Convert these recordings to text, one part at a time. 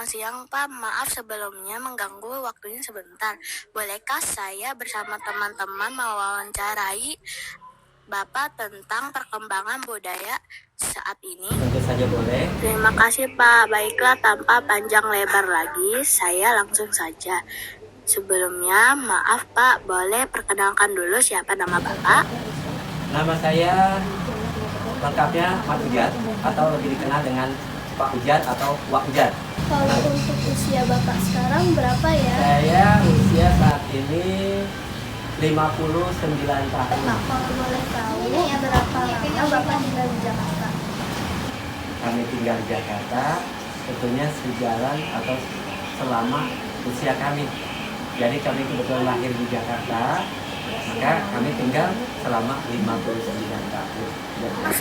Selamat siang, Pak. Maaf sebelumnya mengganggu waktunya sebentar. Bolehkah saya bersama teman-teman mewawancarai Bapak tentang perkembangan budaya saat ini? Tentu saja boleh. Terima kasih, Pak. Baiklah, tanpa panjang lebar lagi, saya langsung saja. Sebelumnya, maaf, Pak. Boleh perkenalkan dulu siapa nama Bapak? Nama saya lengkapnya Mat Ujat atau lebih dikenal dengan Pak Ujat atau Wak Ujat. Kalau untuk usia Bapak sekarang berapa ya? Saya usia saat ini 59 tahun. Nah, kalau boleh tahu berapa lama Bapak tinggal di Jakarta? Kami tinggal di Jakarta tentunya sejalan atau selama usia kami. Jadi kami kebetulan lahir di Jakarta, maka kami tinggal selama 59 tahun.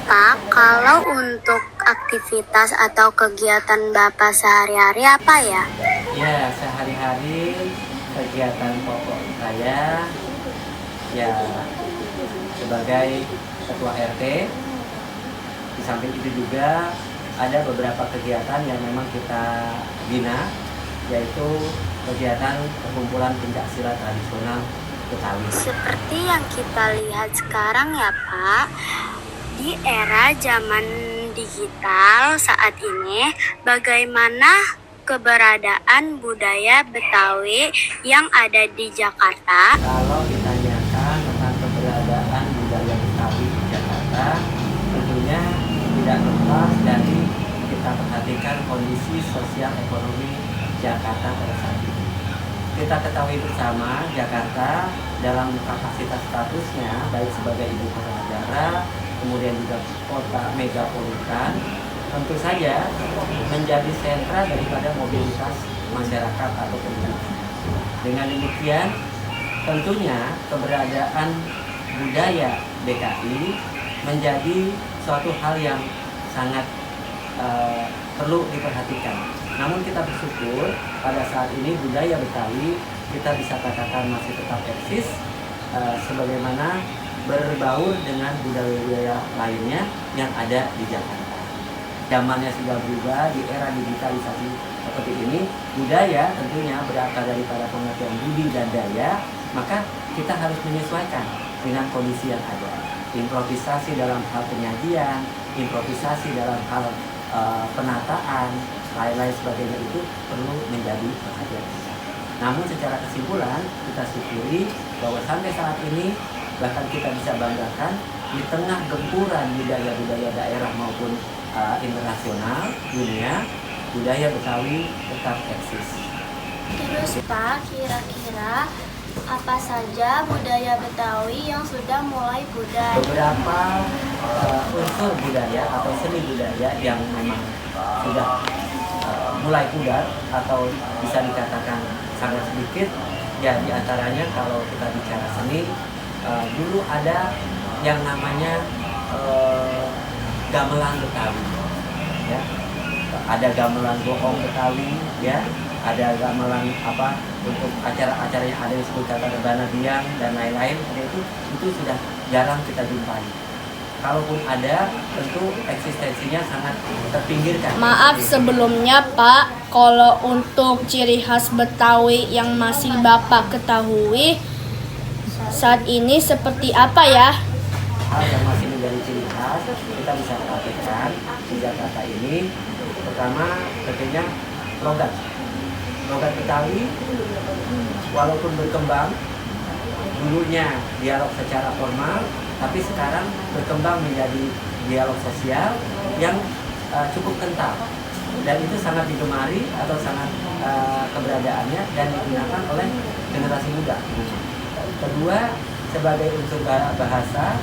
Pak, kalau untuk aktivitas atau kegiatan Bapak sehari-hari apa ya? Ya, sehari-hari kegiatan pokok saya ya sebagai ketua RT. Di samping itu juga ada beberapa kegiatan yang memang kita bina, yaitu kegiatan perkumpulan pencak silat tradisional Betawi. Seperti yang kita lihat sekarang ya Pak, di era zaman digital saat ini, bagaimana keberadaan budaya Betawi yang ada di Jakarta? Kalau ditanyakan tentang keberadaan budaya Betawi di Jakarta, tentunya tidak lepas dari kita perhatikan kondisi sosial ekonomi Jakarta pada saat ini. Kita ketahui bersama Jakarta dalam kapasitas statusnya baik sebagai ibu kota negara, kemudian juga kota megapolitan, tentu saja menjadi sentra daripada mobilitas masyarakat atau penduduk. Dengan demikian, tentunya keberadaan budaya DKI menjadi suatu hal yang sangat perlu diperhatikan. Namun kita bersyukur pada saat ini budaya Betawi kita bisa katakan masih tetap eksis, sebagaimana berbaur dengan budaya-budaya lainnya yang ada di Jakarta. Zamannya sudah berubah, di era digitalisasi seperti ini, budaya tentunya berasal daripada pengertian budi dan daya, maka kita harus menyesuaikan dengan kondisi yang ada. Improvisasi dalam hal penyajian, improvisasi dalam hal penataan, lain-lain sebagainya itu perlu menjadi perhatian kita. Namun secara kesimpulan kita syukuri bahwa sampai saat ini bahkan kita bisa banggakan di tengah gempuran budaya-budaya daerah maupun internasional dunia, budaya Betawi tetap eksis. Terus Pak, kira-kira apa saja budaya Betawi yang sudah mulai pudar? Beberapa unsur budaya atau seni budaya yang memang sudah mulai pudar atau bisa dikatakan sangat sedikit, ya diantaranya kalau kita bicara seni, dulu ada yang namanya gamelan Betawi, ya, ada gamelan bohong Betawi, ya, ada gamelan untuk acara-acara yang ada yang disebut kata rebana biang dan lain-lain, itu sudah jarang kita jumpai. Kalaupun ada, tentu eksistensinya sangat terpinggirkan. Maaf sebelumnya Pak, kalau untuk ciri khas Betawi yang masih Bapak ketahui saat ini seperti apa ya? Hal yang masih menjadi ciri khas kita bisa perhatikan di Jakarta ini, pertama tentunya logat Betawi, walaupun berkembang dulunya dialog secara formal, tapi sekarang berkembang menjadi dialog sosial yang cukup kental, dan itu sangat digemari atau sangat keberadaannya dan digunakan oleh generasi muda. Kedua, sebagai unsur bahasa,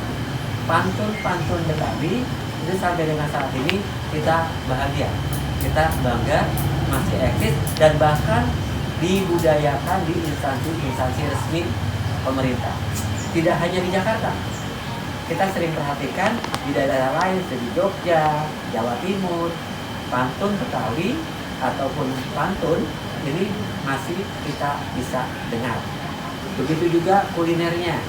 pantun Betawi itu sampai dengan saat ini kita bahagia, kita bangga masih eksis dan bahkan dibudayakan di instansi resmi pemerintah. Tidak hanya di Jakarta, kita sering perhatikan di daerah lain seperti Jogja, Jawa Timur, pantun Betawi ataupun pantun ini masih kita bisa dengar. Begitu juga kulinernya,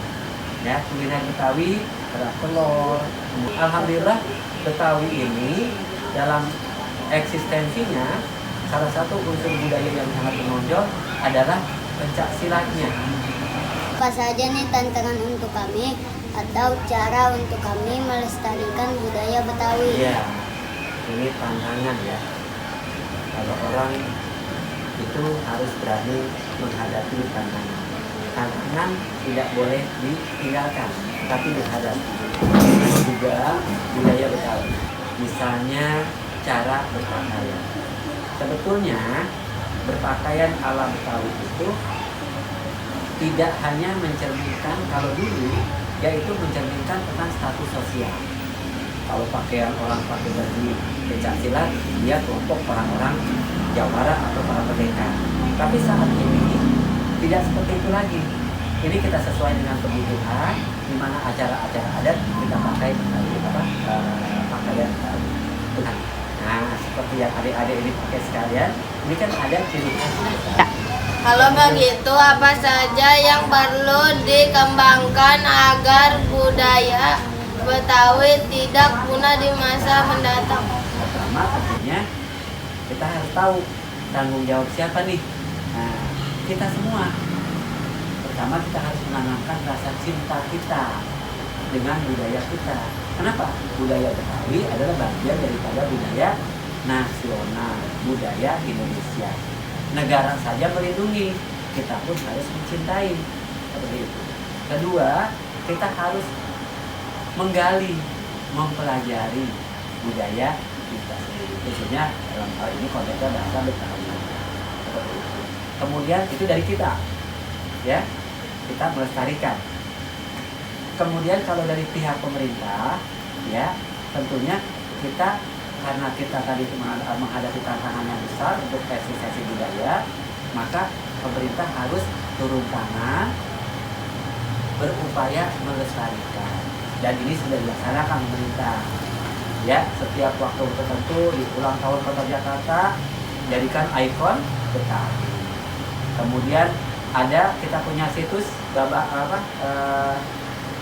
ya, kuliner Betawi, kerak telur. Alhamdulillah Betawi ini dalam eksistensinya salah satu unsur budaya yang sangat menonjol adalah pencak silatnya. Apa saja nih tantangan untuk kami atau cara untuk kami melestarikan budaya Betawi? Iya, ini tantangan ya. Kalau orang itu harus berani menghadapi tantangan. Tantangan tidak boleh ditinggalkan, tapi dihadapi. Ini juga budaya Betawi. Misalnya cara berpakaian. Sebetulnya berpakaian ala Betawi itu tidak hanya mencerminkan, kalau dulu yaitu mencerminkan tentang status sosial. Kalau pakaian orang pakai baju pencak silat, dia kelompok orang-orang Jawara atau para merdeka. Tapi saat ini tidak seperti itu lagi. Ini kita sesuai dengan kebutuhan, di mana acara-acara adat kita pakai pakaian Betawi. Nah, seperti yang adik-adik ini pakai sekalian, ini kan ada ciri khas. Kalau begitu, apa saja yang perlu dikembangkan agar budaya Betawi tidak punah di masa mendatang? Pertama, tentunya kita harus tahu tanggung jawab siapa nih. Nah, kita semua. Pertama, kita harus menanamkan rasa cinta kita dengan budaya kita. Kenapa? Budaya Betawi adalah bagian daripada budaya nasional, budaya Indonesia. Negara saja melindungi, kita pun harus mencintai. Seperti itu. Kedua, kita harus menggali, mempelajari budaya kita sendiri, khususnya dalam hal ini konteksnya bahasa Betawi. Seperti itu. Kemudian itu dari kita, ya, kita melestarikan. Kemudian kalau dari pihak pemerintah, ya, tentunya kita, karena kita tadi menghadapi tantangan yang besar untuk eksistensi budaya, maka pemerintah harus turun tangan, berupaya melestarikan. Dan ini sudah dilaksanakan pemerintah. Ya, setiap waktu tertentu di ulang tahun Kota Jakarta jadikan ikon Betawi. Kemudian ada, kita punya situs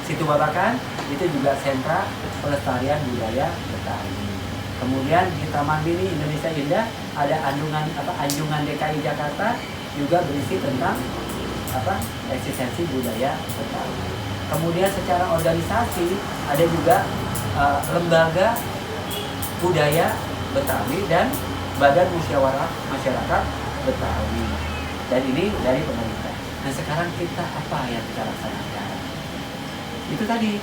Situ Babakan, itu juga sentra pelestarian budaya Betawi. Kemudian di Taman Mini Indonesia Indah ada Anjungan DKI Jakarta, juga berisi tentang eksistensi budaya Betawi. Kemudian secara organisasi ada juga lembaga budaya Betawi dan Badan Musyawarah Masyarakat Betawi. Dan ini dari pemerintah. Nah, sekarang kita apa yang kita laksanakan? Itu tadi,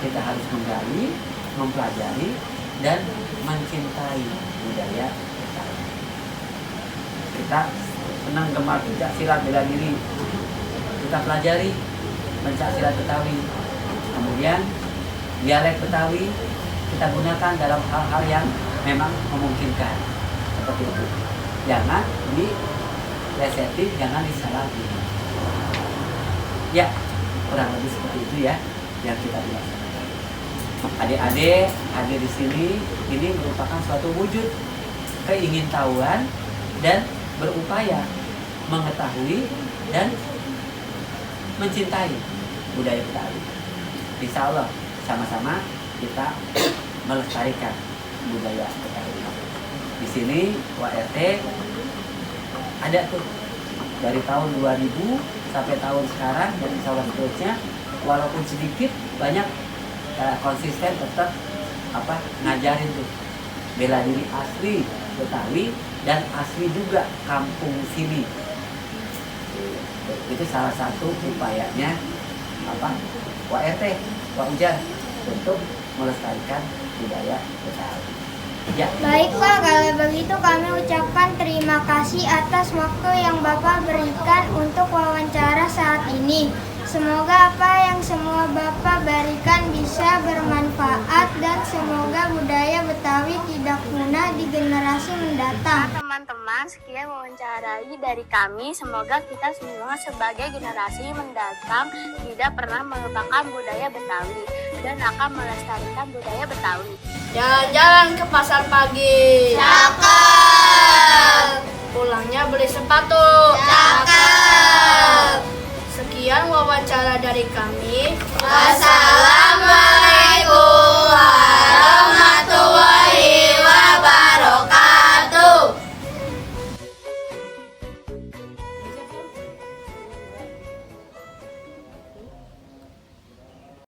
kita harus menggali, mempelajari, dan mencintai budaya Betawi. Kita senang gemar pencak silat bela diri, kita pelajari pencak silat Betawi. Kemudian dialek Betawi kita gunakan dalam hal-hal yang memang memungkinkan. Seperti itu. Jangan dileseti, jangan disalahgunakan. Ya, kurang lebih seperti itu ya yang kita laksanakan. Adik-adik hadir di sini, ini merupakan suatu wujud keingintahuan dan berupaya mengetahui dan mencintai budaya Betawi. Insya Allah sama-sama kita melestarikan budaya Betawi. Di sini WRT ada tuh dari tahun 2000 sampai tahun sekarang, dan insya Allah seterusnya, walaupun sedikit banyak konsisten tetap ngajarin tuh bela diri asli Betawi dan asli juga kampung sini. Itu salah satu upayanya WRT, Wak Ujar, untuk melestarikan budaya Betawi. Ya. Baiklah, kalau begitu kami ucapkan terima kasih atas waktu yang Bapak berikan untuk wawancara saat ini. Semoga apa yang semua Bapak berikan bisa bermanfaat dan semoga budaya Betawi tidak punah di generasi mendatang. Teman-teman, sekian wawancarai dari kami. Semoga kita semua sebagai generasi mendatang tidak pernah melupakan budaya Betawi dan akan melestarikan budaya Betawi. Jalan-jalan ke pasar pagi. Cakep. Pulangnya beli sepatu. Cakep. Sekian wawancara dari kami. Wassalamualaikum